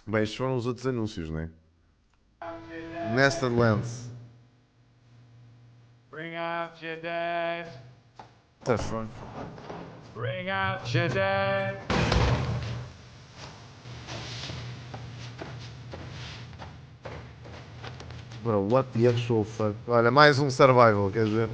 Bem, estes foram os outros anúncios, né? Nested Lands. Bring out your dead. Tá fuck? Bring out your dead. Bro, what the actual fuck? Olha, mais um survival, quer dizer.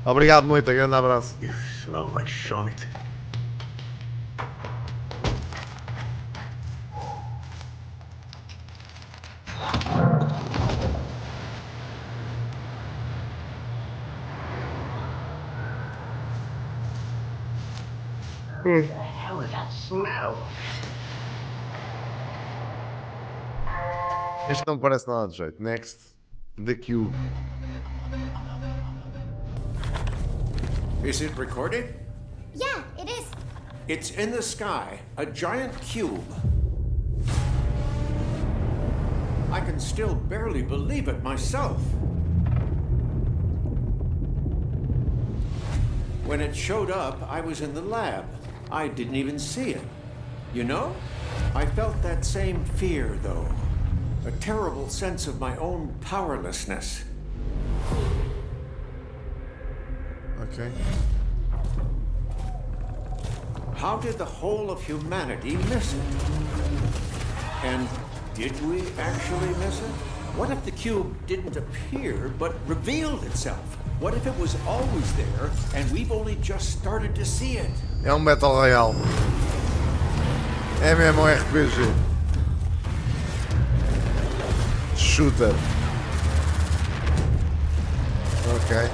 Obrigado, Moita, grande abraço. You smell like shite. What the hell is that smell? Este não parece nada de jeito. Next. The Cube. Is it recorded? Yeah, it is. It's in the sky, a giant cube. I can still barely believe it myself. When it showed up, I was in the lab. I didn't even see it. You know, I felt that same fear, though. A terrible sense of my own powerlessness. Ok. How did the whole of humanity miss it? And did we actually miss it? What if the cube didn't appear, but revealed itself? What if it was always there, and we've only just started to see it? É um Battle Royale. MMORPG. Shooter. Ok.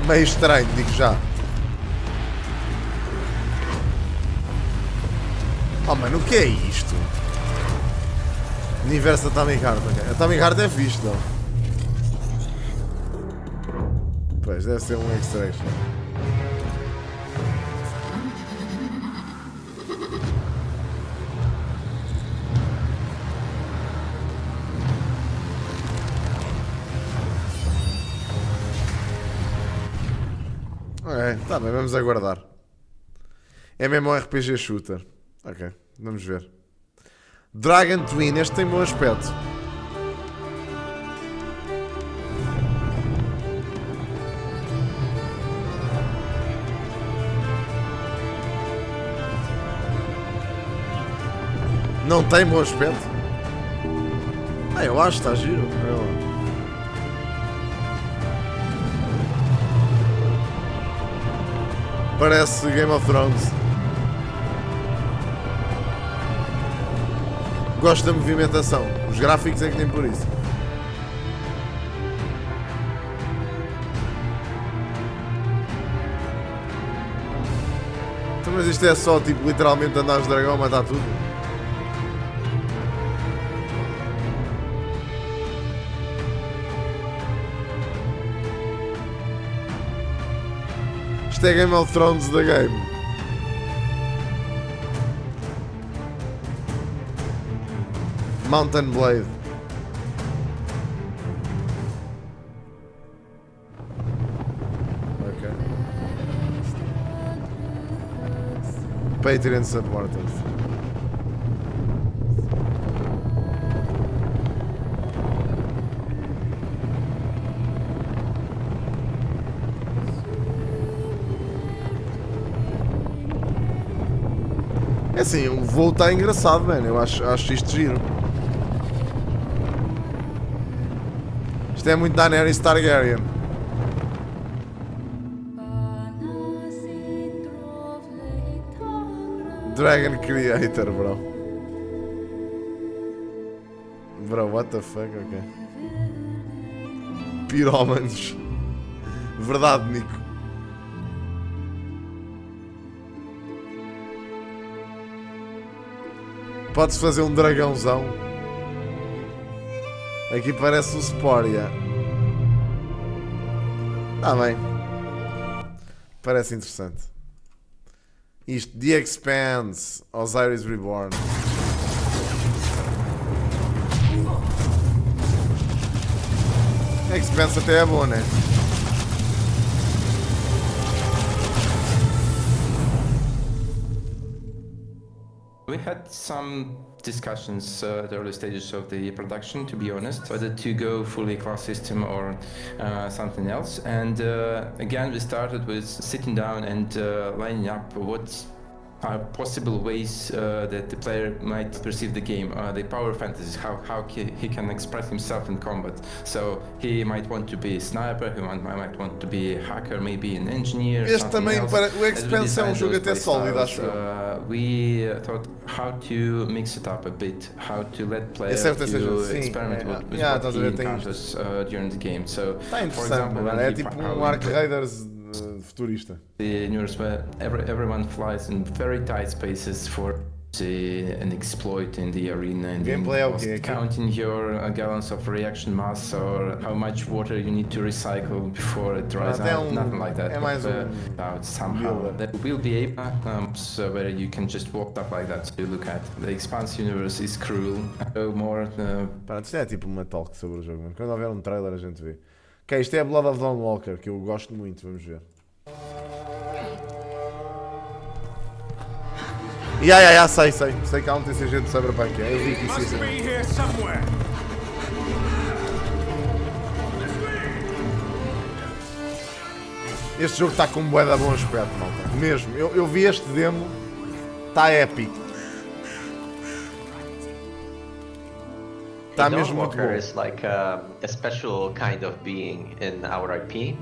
Meio estranho, digo já. Oh mano, o que é isto? Universo Atomic Heart, ok. Atomic Heart é fixe, não? Pois, deve ser um extraction. É, tá bem, vamos aguardar. MMORPG Shooter. Ok, vamos ver. Dragon Twin, este tem bom aspecto. Não tem bom aspecto? Ah, eu acho que está giro. Olha lá. Parece Game of Thrones. Gosto da movimentação. Os gráficos é que nem por isso. Então, mas isto é só tipo literalmente andar os dragão a matar tudo? Isto é Game of Thrones da game. Mountain Blade. Ok. Patreon supporters. É assim, o voo está engraçado, mano. Eu acho isto giro. Isto é muito Daenerys Targaryen. Dragon Creator, bro. Bro, what the fuck, ok. Pirómanos. Verdade, Nico. Pode-se fazer um dragãozão. Aqui parece o Sporia. Está bem. Parece interessante. Isto, The Expanse, Osiris Reborn. Expanse até é bom, né? We had some discussions at the early stages of the production, to be honest, whether to go fully class system or something else. And again, we started with sitting down and lining up what are possible ways that the player might perceive the game, the power fantasies, how he can express himself in combat. So he might want to be a sniper, he might want to be a hacker, maybe an engineer. Este também, o Expanse é jogo até sólido, acho eu. We thought how to mix it up a bit, how to let players to experiment with what he encounters during the game. So, tá interessante, mano. É tipo um Ark Raiders futurista. The universe where everyone flies in very tight spaces for an exploit in the arena, and gameplay counting your gallons of reaction mass or how much water you need to recycle before it dries out, nothing like that. É mais out somehow that will be able so where you can just walk stuff like that to look at. The Expanse universe is cruel. More. Isto é tipo uma talk sobre o jogo, mano. Quando houver um trailer a gente vê. Ok, isto é Blood of Dawnwalker, que eu gosto muito, vamos ver. Sei que há um TCG de Cyberpunk, eu vi que isso Este jogo está com um bué de bom aspecto, malta, mesmo, eu vi este demo, está épico. Está mesmo muito bom. Dawnwalker is like a special kind of being in our IP.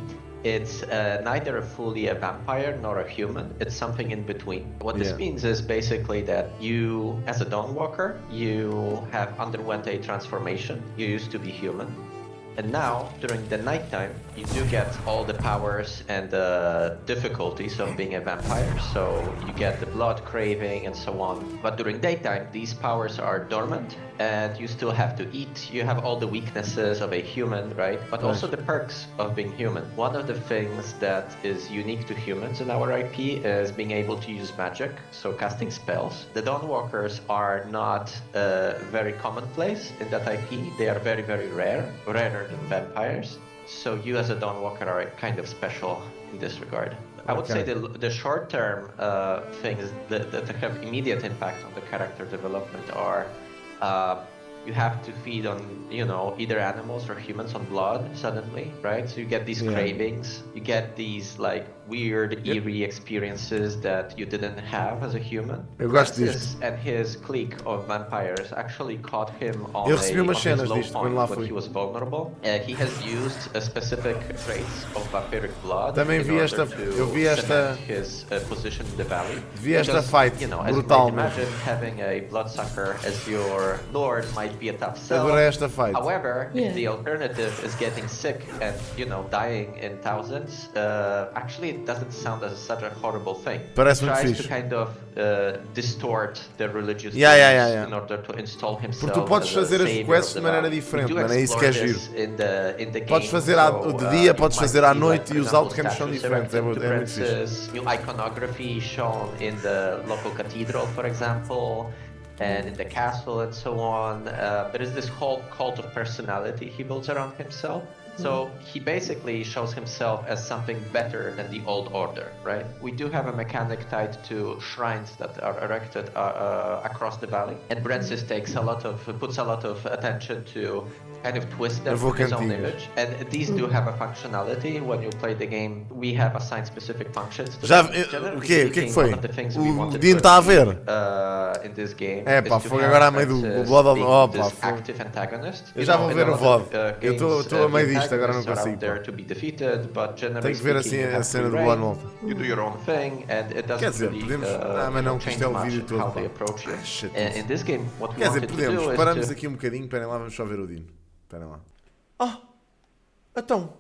It's neither fully a vampire nor a human. It's something in between. What this means is basically that you, as a Dawnwalker, you have underwent a transformation. You used to be human. And now, during the nighttime, you do get all the powers and the difficulties of being a vampire. So you get the blood craving and so on. But during daytime, these powers are dormant and you still have to eat. You have all the weaknesses of a human, right? But also the perks of being human. One of the things that is unique to humans in our IP is being able to use magic, so casting spells. The Dawnwalkers are not very commonplace in that IP. They are very, very rare, rarer than vampires. So you as a Dawnwalker are kind of special in this regard. I would say the short-term things that have immediate impact on the character development are you have to feed on, you know, either animals or humans on blood suddenly, right? So you get these cravings, you get these like weird, eerie experiences that you didn't have as a human. Francis and his clique of vampires actually caught him on his low point when he was vulnerable. He has used specific traits of vampiric blood in order to cement his position in the valley. Fight, you know, as you might imagine, having a bloodsucker as your lord might be a tough sell. However, if the alternative is getting sick and, you know, dying in thousands, actually it doesn't sound as such a horrible thing. He tries to kind of distort the religious beliefs in order to install himself. Porque tu podes fazer as quests de maneira diferente, mano, é isso que é giro. Podes fazer de dia, podes fazer à noite e os outcomes são diferentes, é muito fixe. New iconography shown in the local cathedral, for example, and in the castle and so on. There is this whole cult of personality he builds around himself. So he basically shows himself as something better than the old order, right? We do have a mechanic tied to shrines that are erected across the valley, and Francis puts a lot of attention to kind of twist them to his own image. And these do have a functionality. When you play the game, we have assigned specific functions. O que foi? O Dino está a ver? In this game, é pá, foi agora a meio do Blood of Dawnwalker. Active antagonist. Eu já vou ver o VOD. Eu estou a meio disto, agora não consigo. Tenho que ver assim a cena do Blood of Dawnwalker. You do your own thing, and it doesn't really mas não, que isto é o vídeo todo. In this game, what we Quer dizer, wanted to do podemos, is paramos aqui um bocadinho, esperem lá, vamos só ver o Dino. Esperem lá. Então,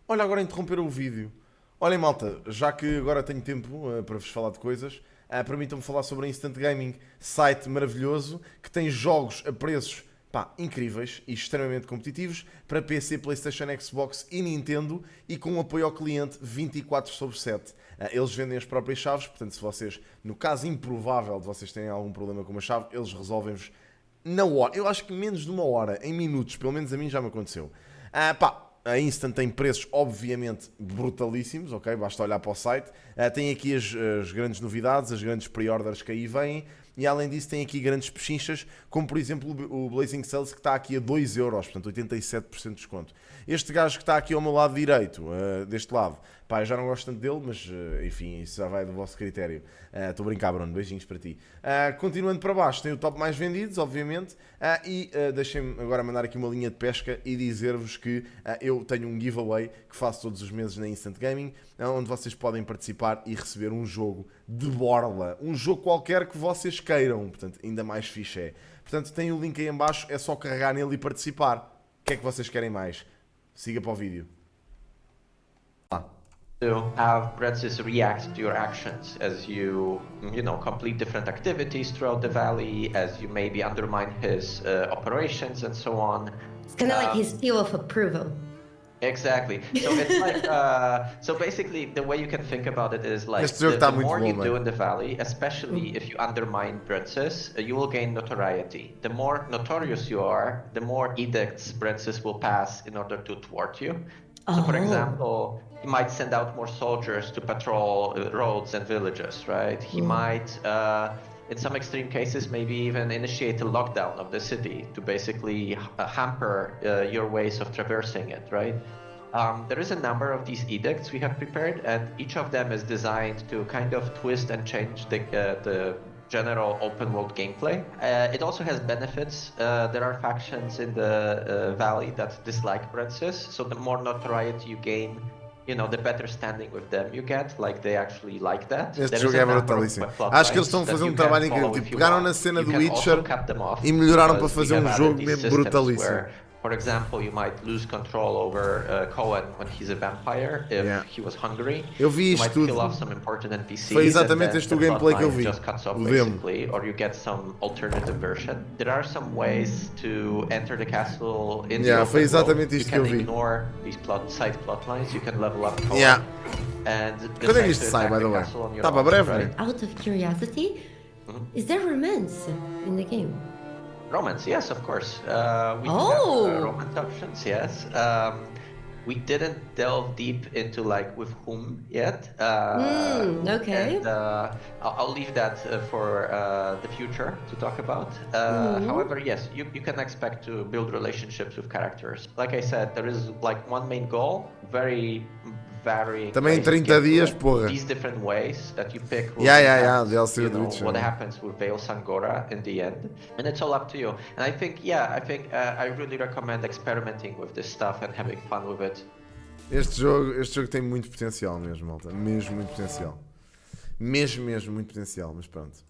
olha, agora interromperam o vídeo. Olhem, malta, já que agora tenho tempo para vos falar de coisas, permitam-me falar sobre a Instant Gaming, site maravilhoso que tem jogos a preços incríveis e extremamente competitivos para PC, PlayStation, Xbox e Nintendo, e com apoio ao cliente 24/7. Eles vendem as próprias chaves, portanto, se vocês, no caso improvável de vocês terem algum problema com uma chave, eles resolvem-vos na hora. Eu acho que menos de uma hora, em minutos, pelo menos a mim já me aconteceu. A Instant tem preços, obviamente, brutalíssimos, ok? Basta olhar para o site. Tem aqui as grandes novidades, as grandes pre-orders que aí vêm. E além disso tem aqui grandes pechinchas, como por exemplo o Blazing Sales, que está aqui a 2€, portanto 87% de desconto. Este gajo que está aqui ao meu lado direito, deste lado, pá, eu já não gosto tanto dele, mas enfim, isso já vai do vosso critério. Estou a brincar, Bruno, beijinhos para ti. Continuando para baixo, tem o top mais vendidos, obviamente, e deixem-me agora mandar aqui uma linha de pesca e dizer-vos que eu tenho um giveaway que faço todos os meses na Instant Gaming, onde vocês podem participar e receber um jogo de borla, um jogo qualquer que vocês queiram, portanto, ainda mais fixe é. Portanto, tem o link aí em baixo, é só carregar nele e participar. O que é que vocês querem mais? Siga para o vídeo. To have Bretsis react to your actions as you complete different activities throughout the valley, as you maybe undermine his operations and so on. It's kind of like his seal of approval. Exactly. So it's like, so basically the way you can think about it is like the more you do in the valley, especially if you undermine princes, you will gain notoriety. The more notorious you are, the more edicts princes will pass in order to thwart you. So for example, he might send out more soldiers to patrol roads and villages, right? He might, in some extreme cases, maybe even initiate a lockdown of the city to basically hamper your ways of traversing it, right? There is a number of these edicts we have prepared, and each of them is designed to kind of twist and change the general open world gameplay. It also has benefits. There are factions in the valley that dislike princes, so the more notoriety you gain, the better standing with them you get, like they actually like that. Este jogo é brutalíssimo. Acho que eles estão a fazer um trabalho incrível. Tipo, pegaram na cena do Witcher e melhoraram para fazer um jogo mesmo brutalíssimo. For example, you might lose control over Cohen when he's a vampire if he was hungry. Eu vi isto tudo. Kill off some important NPCs. Foi exatamente este o gameplay que eu vi. Just cuts off basically, or you get some alternative version. There are some ways to enter the castle in the foi exatamente isto que eu vi. You can ignore these side plot lines. You can level up Cohen. And quando é que isto sai, by the way? Está para breve, né? Out of curiosity, is there romance in the game? Romance, yes, of course. We have romance options, yes. We didn't delve deep into like with whom yet. Okay. And, I'll leave that for the future to talk about. However, yes, you can expect to build relationships with characters. Like I said, there is like one main goal, very varying. Também em 30 dias, porra. These different ways that you pick. DLC do Witcher. What happens with Veil Sangora in the end, and it's all up to you. And I think I really recommend experimenting with this stuff and having fun with it. Este jogo tem muito potencial mesmo, malta. Mesmo muito potencial. Mesmo muito potencial, mas pronto.